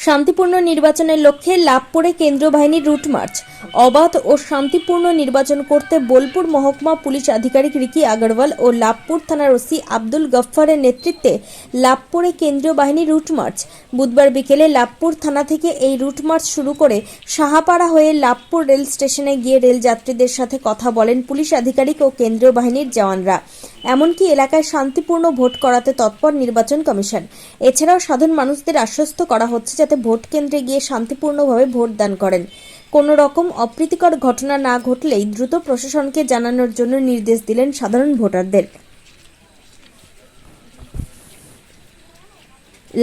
শান্তিপূর্ণ নির্বাচনের লক্ষ্যে লাভপুরে কেন্দ্রীয় বাহিনীর রুট মার্চ। অবাধ ও শান্তিপূর্ণ নির্বাচন করতে বোলপুর মহকুমা পুলিশ আধিকারিক রিকি আগরওয়াল ও লাভপুর থানার ওসি আব্দুল গফফারের নেতৃত্বে লাভপুরে কেন্দ্রীয় বাহিনীর রুট মার্চ। বুধবার বিকেলে লাভপুর থানা থেকে এই রুট মার্চ শুরু করে সাহাপাড়া হয়ে লাভপুর রেল স্টেশনে গিয়ে রেল যাত্রীদের সাথে কথা বলেন পুলিশ আধিকারিক ও কেন্দ্রীয় বাহিনীর জওয়ানরা। এমনকি এলাকায় শান্তিপূর্ণ ভোট করাতে তৎপর নির্বাচন কমিশন। এছাড়াও সাধারণ মানুষদের আশ্বস্ত করা হচ্ছে যাতে ভোট কেন্দ্রে গিয়ে শান্তিপূর্ণভাবে ভোট দান করেন। কোনো রকম অপ্রীতিকর ঘটনা না ঘটলেই দ্রুত প্রশাসনকে জানানোর জন্য নির্দেশ দিলেন সাধারণ ভোটারদের।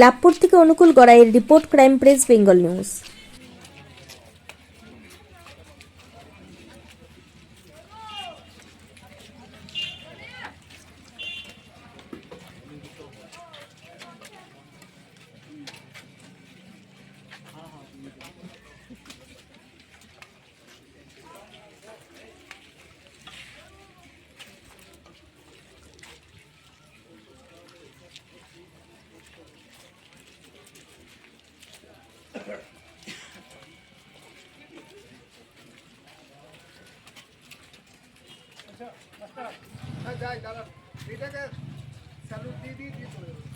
লাভপুর থেকে অনুকূল গড়াইয়ের report, crime press Bengal news. যাই দাদা এটাকে স্যালুট দিয়ে দিয়ে দিয়ে চলে যাবে।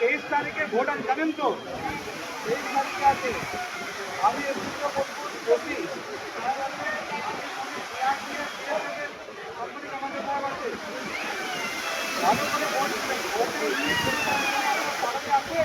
तेईस तारीखे भोट जानें तो 23 तारीखे आते আমি এসিকে বলবো ওসি কোম্পানি আমাদের পাওয়া আছে ভালো করে ভোট দিবেন ভোটে পাড়াতে আছে